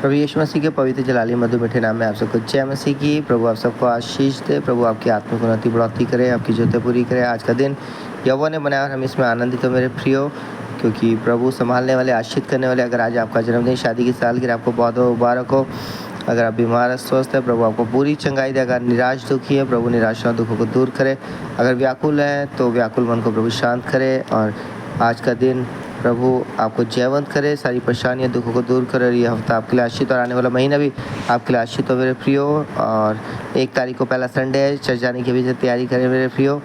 प्रभु यीशु मसीह के पवित्र जलाली मधुर मीठे नाम में आप सबको जय मसीह की। प्रभु आप सबको आशीष दे। प्रभु आपकी आत्मिक उन्नति बढ़ोतरी करे, आपकी जरूरतें पूरी करे। आज का दिन यहोवा ने बनाया और हम इसमें आनंदित हो मेरे प्रियो, क्योंकि प्रभु संभालने वाले, आशीष करने वाले। अगर आज आपका जन्मदिन, शादी की सालगिरह, आपको बहुत मुबारक हो। अगर आप बीमार है, स्वस्थ है, प्रभु आपको पूरी चंगाई दे। अगर निराश दुखी है, प्रभु निराशा दुखों को दूर करे। अगर व्याकुल है तो व्याकुल मन को प्रभु शांत करे। और आज का दिन प्रभु आपको जयवंत करे, सारी परेशानियां दुखों को दूर करे। और ये हफ्ता आपके लिए आशीष और आने वाला महीना भी आपके लिए आशीष हो मेरे प्रियो। और 1 तारीख को पहला संडे है, चर्च जाने की भी तैयारी करें मेरे प्रियो।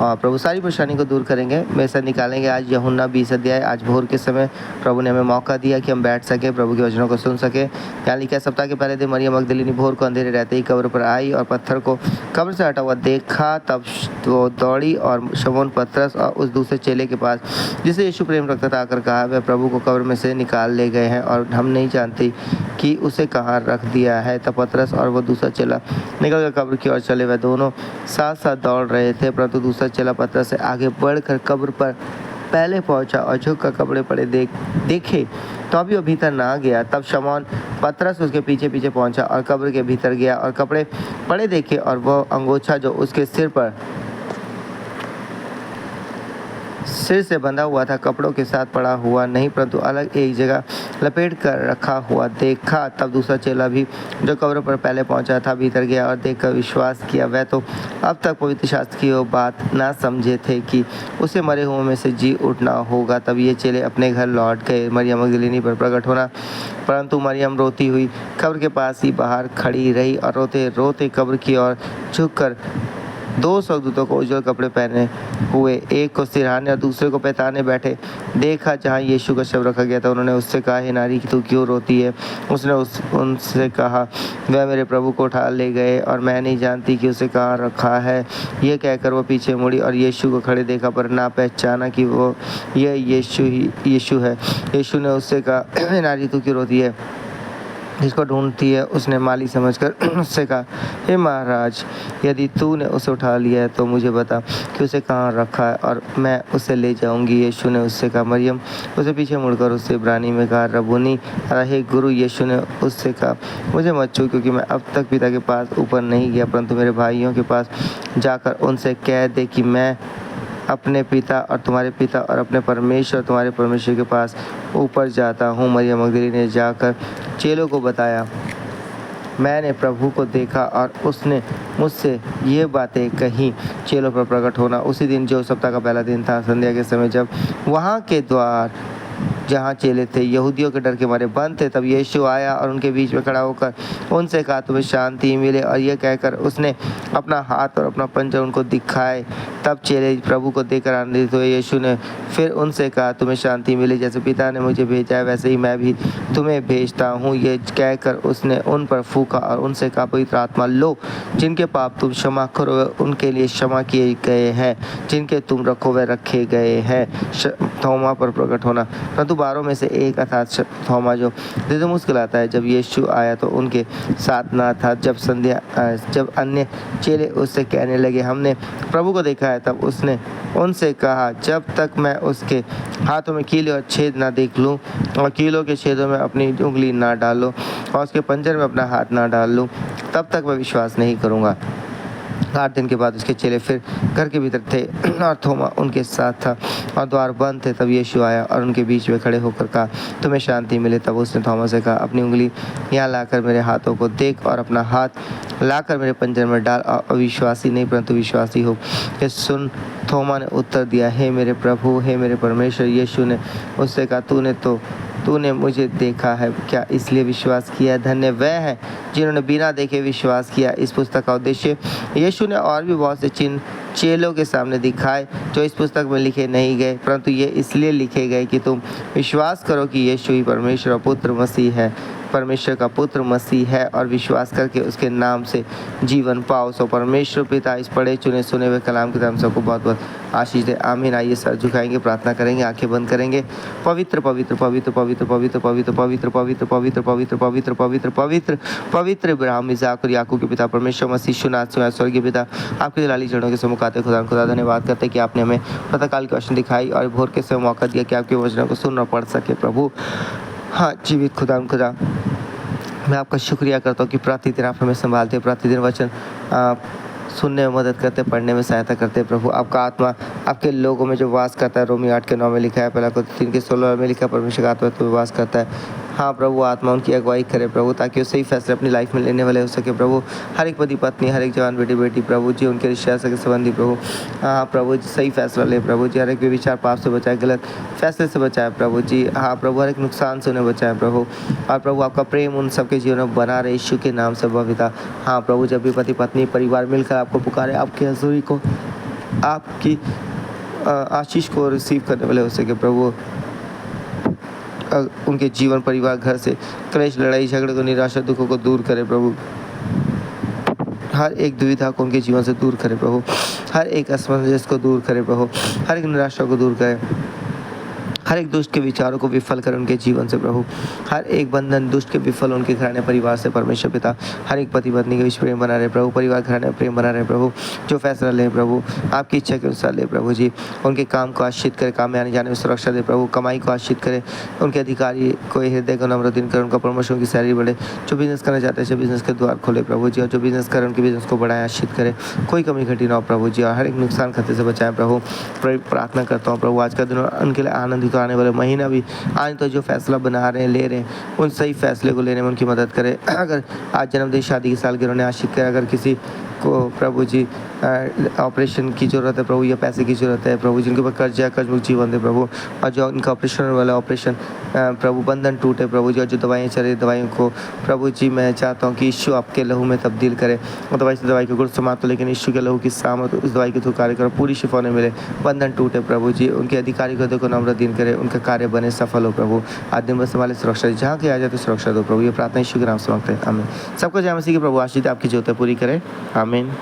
और प्रभु सारी परेशानी को दूर करेंगे, मेरे साथ निकालेंगे आज यूहन्ना 20 अध्याय। आज भोर के समय प्रभु ने हमें मौका दिया कि हम बैठ सके, प्रभु के वचनों को सुन सके। यहाँ लिखा, सप्ताह के पहले दिन मरियम मगदलीनी भोर को अंधेरे रहते ही कब्र पर आई और पत्थर को कब्र से हटा हुआ देखा। तब वो दौड़ी और शमौन पतरस और उस दूसरे चेले के पास जिसे यीशु प्रेम रखता था आकर कहा, वह प्रभु को कब्र में से निकाल ले गए हैं और हम नहीं जानते कि उसे कहाँ रख दिया है। तब पतरस और वो दूसरा चेला निकल कर कब्र की ओर चले। वह दोनों साथ साथ दौड़ रहे थे, परंतु दूसरा चेला पतरस से आगे बढ़कर कब्र पर पहले पहुंचा और झुक कर कपड़े पड़े देखे तो अभी वो भीतर ना गया। तब शमौन पतरस उसके पीछे पीछे पहुंचा और कब्र के भीतर गया और कपड़े पड़े देखे, और वह अंगोछा जो उसके सिर से बंधा हुआ था कपड़ों के साथ पड़ा हुआ नहीं, परंतु अलग एक जगह लपेट कर रखा हुआ देखा। तब दूसरा चेला भी जो कब्र पर पहले पहुंचा था भीतर गया और देखकर विश्वास किया। वह तो अब तक पवित्र शास्त्र की वो बात ना समझे थे कि उसे मरे हुओं में से जी उठना होगा। तब ये चेले अपने घर लौट गए। मरियम मगदलीनी पर प्रकट होना। परंतु मरियम रोती हुई कब्र के पास ही बाहर खड़ी रही और रोते रोते कब्र की ओर झुककर 2 स्वर्गदूतों को उज्ज्वल कपड़े पहने हुए, एक को सिरहाने और दूसरे को पैताने बैठे देखा। जहाँ यीशु का शव रखा गया था, उन्होंने उससे कहा, हे नारी, तू क्यों रोती है? उसने उनसे कहा, वह मेरे प्रभु को उठा ले गए और मैं नहीं जानती कि उसे कहाँ रखा है। ये कहकर वो पीछे मुड़ी और यीशु को खड़े देखा, पर ना पहचाना कि वो यह यीशु है। यीशु ने उससे कहा, हे नारी, तू क्यों रोती है? जिसको ढूंढती है उसने माली समझकर उससे कहा, हे महाराज, यदि तूने उसे उठा लिया है तो मुझे बता कि उसे कहाँ रखा है और मैं उसे ले जाऊंगी। यीशु ने उससे कहा, मरियम। उसे पीछे मुड़कर उससे इब्रानी में कहा, रब्बुनी, हे गुरु। यीशु ने उससे कहा, मुझे मत छू, क्योंकि मैं अब तक पिता के पास ऊपर नहीं गया, परंतु मेरे भाइयों के पास जाकर उनसे कह दे कि मैं अपने पिता और तुम्हारे पिता और अपने परमेश्वर तुम्हारे परमेश्वर के पास ऊपर जाता हूँ। मरियम मगदलीनी ने जाकर चेलों को बताया, मैंने प्रभु को देखा और उसने मुझसे ये बातें कही। चेलों पर प्रकट होना। उसी दिन, जो सप्ताह का पहला दिन था, संध्या के समय, जब वहाँ के द्वार जहाँ चेले थे यहूदियों के डर के मारे बंद थे, तब यीशु आया और उनके बीच में खड़ा होकर उनसे कहा, तुम्हें शांति मिले। और यह कहकर उसने अपना हाथ और अपना पंजा उनको दिखाए। तब चेले प्रभु को देखकर आनंदित हुए। यीशु ने फिर उनसे कहा, तुम्हें शांति मिले। जैसे पिता ने मुझे भेजा है, वैसे ही मैं भी तुम्हें भेजता हूँ। ये कहकर उसने उन पर फूंका और उनसे कहा, पवित्र आत्मा लो। जिनके पाप तुम क्षमा करो उनके लिए क्षमा किए गए हैं, जिनके तुम रखो वे रखे गए हैं। थोमा पर प्रकट होना। परंतु 12 में से एक अर्थात थोमा, जो दिदुमुस कहलाता है, जब यीशु आया तो उनके साथ ना था। जब अन्य चेले उससे कहने लगे, हमने प्रभु को देखा है, तब उसने उनसे कहा, जब तक मैं उसके हाथों में कील और छेद ना देख लूं और कीलों के छेदों में अपनी उंगली ना डालूं और उसके पंजर में अपना हाथ ना डाल लूं, तब तक मैं विश्वास नहीं करूंगा। 8 दिन के बाद उसके चेले फिर घर के भीतर थे और थोमा उनके साथ था और द्वार बंद थे। तब यीशु आया और उनके बीच में खड़े होकर कहा, तुम्हें शांति मिले। तब उसने थोमा से कहा, अपनी उंगली यहाँ लाकर मेरे हाथों को देख और अपना हाथ लाकर मेरे पंजर में डाल। अविश्वासी नहीं परंतु विश्वासी हो। ये सुन थोमा ने उत्तर दिया, हे मेरे प्रभु, हे मेरे परमेश्वर। यीशु ने उससे कहा, तूने मुझे देखा है क्या, इसलिए विश्वास किया? धन्य वह है जिन्होंने बिना देखे विश्वास किया। इस पुस्तक का उद्देश्य यीशु ने और भी बहुत से चिन्ह चेलों के सामने दिखाए जो इस पुस्तक में लिखे नहीं गए, परंतु ये इसलिए लिखे गए कि तुम विश्वास करो कि यीशु ही परमेश्वर और पुत्र मसीह है, परमेश्वर का पुत्र मसीह है, और विश्वास करके उसके नाम से जीवन पाओ। सो परमेश्वर पिता इस पढ़े चुने सुने हुए कलाम के तरफ सबको बहुत बहुत आशीष दे। आमीन। आइए सर झुकाएंगे, प्रार्थना करेंगे, आंखें बंद करेंगे। पवित्र पवित्र पवित्र पवित्र पवित्र पवित्र पवित्र पवित्र पवित्र पवित्र पवित्र पवित्र पवित्र पवित्र इब्राहिम, इसहाक और याकूब के पिता परमेश्वर मसीह शुनाथ स्वर्गीय पिता, आपके जलाली चरणों के सम्मुख आते खुदा धन्यवाद करते कि आपने हमें प्रातःकाल की रोशनी दिखाई और भोर के समय मौका दिया कि आपके वचनों को सुन और पढ़ सके। प्रभु हाँ, जीवित खुदा मैं आपका शुक्रिया करता हूँ कि प्रतिदिन आप हमें संभालते, प्रतिदिन वचन सुनने में मदद करते, पढ़ने में सहायता करते प्रभु। आपका आत्मा आपके लोगों में जो वास करता है, रोमी 8:9 में लिखा है, पहला कुरिन्थियों 3:16 में लिखा है, परमेश्वर का आत्मा तो वास करता है। हाँ प्रभु, आत्मा उनकी अगुवाई करे प्रभु, ताकि वो सही फैसले अपनी लाइफ में लेने वाले हो सके प्रभु। हर एक पति पत्नी, हर एक जवान बेटी प्रभु जी, उनके रिश्ते के संबंधी प्रभु, हाँ प्रभु जी, सही फैसला ले प्रभु जी। हर एक विचार पाप से बचाए, गलत फैसले से बचाए प्रभु जी। हाँ प्रभु, हर एक नुकसान से उन्हें बचाए प्रभु। और प्रभु आपका प्रेम उन सबके जीवन में बना रहे, यीशु के नाम से पिता। हाँ प्रभु, जब भी पति पत्नी परिवार मिलकर आपको पुकारे, आपकी हजूरी को, आपकी आशीष को रिसीव करने वाले हो सके प्रभु। उनके जीवन, परिवार, घर से क्लेश, लड़ाई झगड़े को, निराशा, दुखों को दूर करे प्रभु। हर एक दुविधा को उनके जीवन से दूर करे प्रभु। हर एक असमंजस को दूर करे प्रभु। हर एक निराशा को दूर करे। हर एक दुष्ट के विचारों को विफल कर उनके जीवन से प्रभु। हर एक बंधन दुष्ट के विफल उनके घराने परिवार से परमेश्वर पिता। हर एक पति पत्नी के बीच प्रेम बना रहे प्रभु, परिवार घराने में प्रेम बना रहे प्रभु। जो फैसला ले प्रभु, आपकी इच्छा के अनुसार ले प्रभु जी। उनके काम को आशीष करे, काम में आने जाने में सुरक्षा दे प्रभु। कमाई को आशीष करे, उनके अधिकारी को हृदय को नम्र दिन करे, उनका प्रमोशन की सैलरी बढ़े। जो बिजनेस करना चाहते हैं, जो बिजनेस के द्वार खोले प्रभु जी। और जो बिजनेस करे, उनके बिजनेस को बढ़ाए, आशीष करे, कोई कमी घटी ना हो प्रभु जी। और हर एक नुकसान खतरे से बचाएं प्रभु। प्रार्थना करता हूँ प्रभु, आज का दिन उनके लिए आनंदित आने वाले महीना भी आज तो जो फैसला बना रहे हैं, ले रहे हैं, उन सही फैसले को लेने में उनकी मदद करें। अगर आज जन्मदिन, शादी की सालगिरह उन्हें आशीष करें। अगर किसी को प्रभु जी ऑपरेशन की ज़रूरत है प्रभु, या पैसे की ज़रूरत है प्रभु, जिनके ऊपर कर्जा कर्जमुक्त जीवन दे प्रभु। और जो इनका ऑपरेशन वाला ऑपरेशन प्रभु, बंधन टूटे प्रभु जी। और जो दवाइयाँ चले, दवाइयों को प्रभु जी मैं चाहता हूँ कि यीशु आपके लहू में तब्दील करे। और दवाई से दवाई के गुण समाप्त हो, लेकिन यीशु के लहू की सामर्थ उस दवाई के थ्रू कार्य करो, पूरी शिफा उन्हें मिले, बंधन टूटे प्रभु जी। उनके अधिकारी को देखो नम्र दिन करे, उनका कार्य बने, सफल हो प्रभु। आज दिन भर संभाले, सुरक्षा जहाँ के आ जाए तो सुरक्षा दो प्रभु। ये प्रार्थना यीशु के नाम से मांगते हैं, आमीन। सबको जय मसीह के प्रभु आशीष आपकी ज्योति पूरी करे, आमीन।